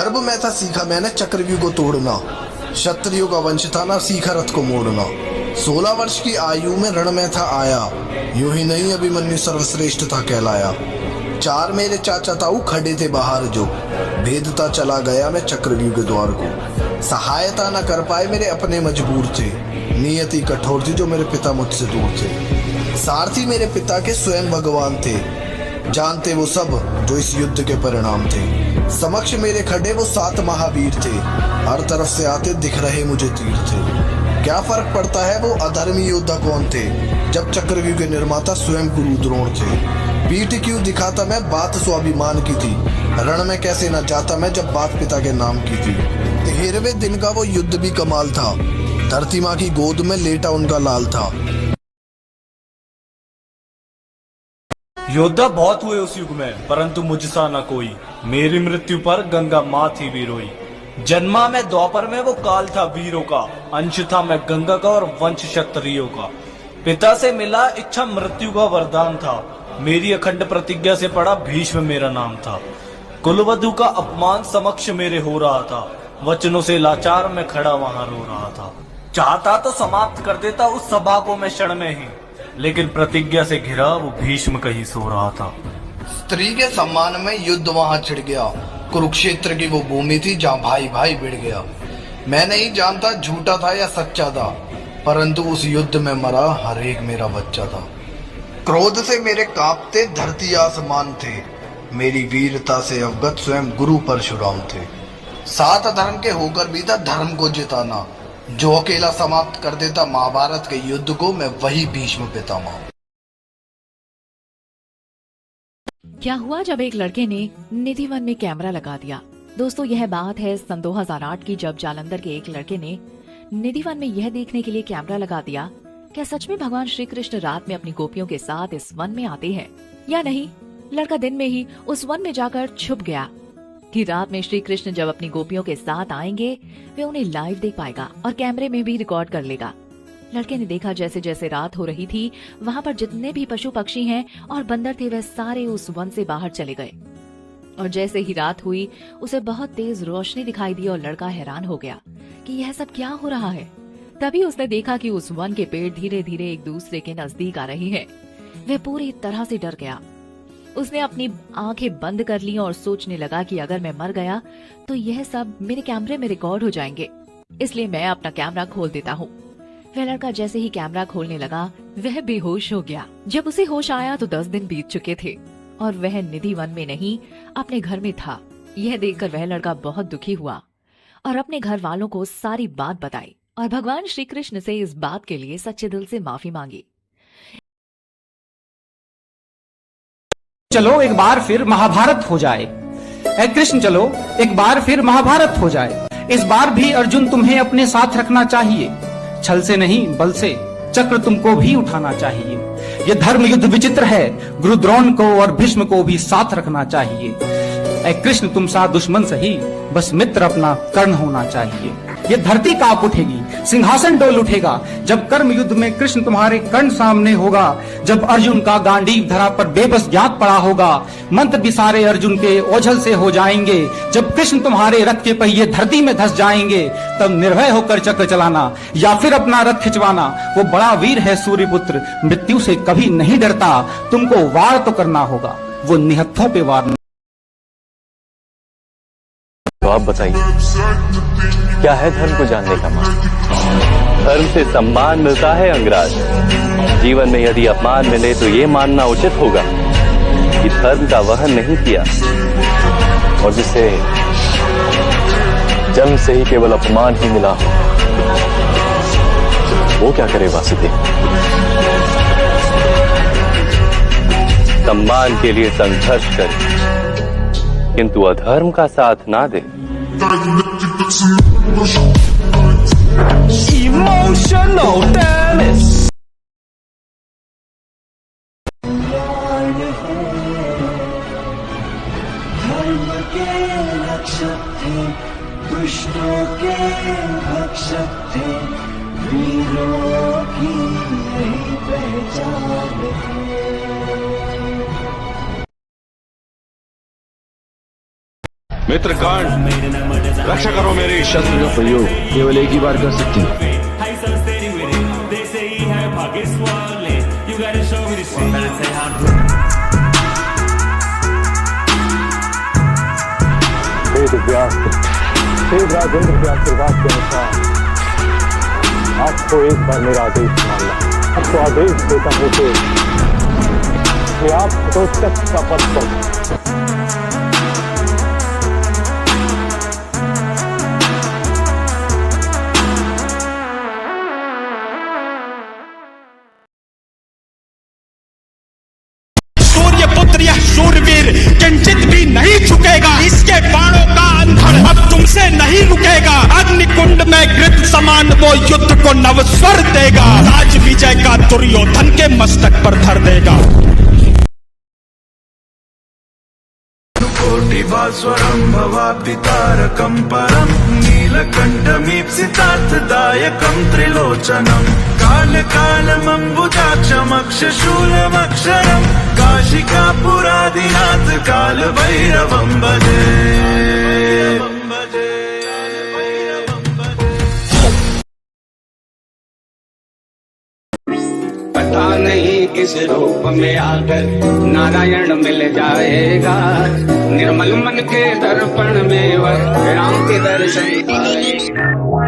गर्भ में था सीखा मैंने चक्रव्यूह को तोड़ना, क्षत्रियों का वंश था ना सीखा रथ को मोड़ना। 16 वर्ष की आयु में रण में था आया, यूं ही नहीं अभिमन्यु सर्वश्रेष्ठ था कहलाया। 4 मेरे चाचा ताऊ खड़े थे बाहर जो, भेदता चला गया मैं चक्रव्यूह के द्वार को। सहायता न कर पाए मेरे अपने मजबूर थे, नियति कठोर थी जो मेरे पिता मुझसे दूर थे। सारथी मेरे पिता के स्वयं भगवान थे, जानते वो सब जो इस युद्ध के परिणाम थे। समक्ष मेरे खड़े वो 7 महावीर थे, हर तरफ से आते दिख रहे मुझे तीर थे। क्या फर्क पड़ता है वो अधर्मी योद्धा कौन थे, जब चक्रव्यूह के निर्माता स्वयं गुरु द्रोण थे। पीठ क्यों दिखाता मैं बात स्वाभिमान की थी, रण में कैसे न जाता मैं जब बात पिता के नाम की थी। 13वें दिन का वो युद्ध भी कमाल था, धरती माँ की गोद में लेटा उनका लाल था। योद्धा बहुत हुए उस युग में, परंतु मुझसा न कोई। मेरी मृत्यु पर गंगा माँ थी भी रोई। जन्मा मैं द्वापर में वो काल था वीरों का, अंश था मैं गंगा का और वंश क्षत्रियों का। पिता से मिला इच्छा मृत्यु का वरदान था, मेरी अखंड प्रतिज्ञा से पड़ा भीष्म मेरा नाम था। कुलवधु का अपमान समक्ष मेरे हो रहा था, वचनों से लाचार मैं खड़ा वहां रो रहा था। चाहता तो समाप्त कर देता उस सभा को मैं क्षण में ही, लेकिन प्रतिज्ञा से घिरा वो भीष्म कहीं सो रहा था। स्त्री के सम्मान में युद्ध वहां छिड़ गया, कुरुक्षेत्र की वो भूमि थी जहां भाई भाई भिड़ गया। मैं नहीं जानता झूठा था या सच्चा था, परंतु उस युद्ध में मरा हर एक मेरा बच्चा था। क्रोध से मेरे कांपते धरती आसमान थे, मेरी वीरता से अवगत स्वयं गुरु परशुराम थे। 7 धर्म के होकर भी था धर्म को जिताना, जो अकेला समाप्त कर देता महाभारत के युद्ध को मैं वही भीष्म पितामह। क्या हुआ जब एक लड़के ने निधिवन में कैमरा लगा दिया। दोस्तों, यह बात है सन 2008 की, जब जालंधर के एक लड़के ने निधिवन में यह देखने के लिए कैमरा लगा दिया क्या सच में भगवान श्री कृष्ण रात में अपनी गोपियों के साथ इस वन में आते हैं या नहीं। लड़का दिन में ही उस वन में जाकर छुप गया कि रात में श्री कृष्ण जब अपनी गोपियों के साथ आएंगे वे उन्हें लाइव देख पाएगा और कैमरे में भी रिकॉर्ड कर लेगा। लड़के ने देखा जैसे जैसे रात हो रही थी वहाँ पर जितने भी पशु पक्षी हैं और बंदर थे वह सारे उस वन से बाहर चले गए। और जैसे ही रात हुई उसे बहुत तेज रोशनी दिखाई दी और लड़का हैरान हो गया कि यह सब क्या हो रहा है। तभी उसने देखा कि उस वन के पेड़ धीरे धीरे एक दूसरे के नजदीक आ रहे हैं। वह पूरी तरह से डर गया। उसने अपनी आंखें बंद कर ली और सोचने लगा कि अगर मैं मर गया तो यह सब मेरे कैमरे में रिकॉर्ड हो जाएंगे, इसलिए मैं अपना कैमरा खोल देता हूँ। वह लड़का जैसे ही कैमरा खोलने लगा वह बेहोश हो गया। जब उसे होश आया तो 10 दिन बीत चुके थे और वह निधि वन में नहीं अपने घर में था। यह देखकर वह लड़का बहुत दुखी हुआ और अपने घर वालों को सारी बात बताई और भगवान श्री कृष्ण से इस बात के लिए सच्चे दिल से माफी मांगी। चलो एक बार फिर महाभारत हो जाए। ऐ कृष्ण चलो एक बार फिर महाभारत हो जाए। इस बार भी अर्जुन तुम्हें अपने साथ रखना चाहिए, छल से नहीं बल से चक्र तुमको भी उठाना चाहिए। ये धर्म युद्ध विचित्र है, गुरु द्रोण को और भीष्म को भी साथ रखना चाहिए। ऐ कृष्ण तुम सा दुश्मन सही, बस मित्र अपना कर्ण होना चाहिए। ये धरती कांप उठेगी, सिंहासन डोल उठेगा, जब कर्म युद्ध में कृष्ण तुम्हारे कर्ण सामने होगा। जब अर्जुन का गांडीव धरा पर बेबस ज्ञात पड़ा होगा, मंत्र भी सारे अर्जुन के ओझल से हो जाएंगे। जब कृष्ण तुम्हारे रथ के पहिए धरती में धस जाएंगे, तब निर्भय होकर चक्र चलाना या फिर अपना रथ खिंचवाना। वो बड़ा वीर है सूर्यपुत्र, मृत्यु से कभी नहीं डरता। तुमको वार तो करना होगा, वो निहत्थों पे वार। तो आप बताइए, क्या है धर्म को जानने का मार्ग? धर्म से सम्मान मिलता है अंगराज। जीवन में यदि अपमान मिले तो ये मानना उचित होगा कि धर्म का वहन नहीं किया, और जिसे जन्म से ही केवल अपमान ही मिला हो वो क्या करे वासुदेव? सम्मान के लिए संघर्ष करे किंतु अधर्म का साथ ना दे। Emotional damage. धर्म के रक्षक थे, दुष्टों के भक्षक थे, वीरों की यही पहचान है। मित्रकांड, रक्षा करो मेरी। शस्त्र का प्रयोग केवल एक ही बार कर सकते हैं। राजेंद्र के आशीर्वाद के अनुसार आपको एक बार मेरा आदेश मानना। आपको आदेश देता हूँ कि आप रोचक का पद पर पुत्र यह शूरवीर किंचित भी नहीं झुकेगा। इसके बाणों का अंधड़ अब तुमसे नहीं रुकेगा। अग्निकुंड में घृत समान वो युद्ध को नवस्वर देगा। राज विजय का दुर्योधन के मस्तक पर धर देगा। कोटिभास्वरं भवाब्धि तारकं परं नीलकण्ठमीप्सितार्थदायकं त्रिलोचनं कालकालमम्बुजाक्षमक्षशूलमक्षरं काशिकापुरादिनाथ कालभैरवं भजे। पता नहीं किस रूप में आकर नारायण मिल जाएगा। निर्मल मन के दर्पण में वह राम के दर्शन पाएगा।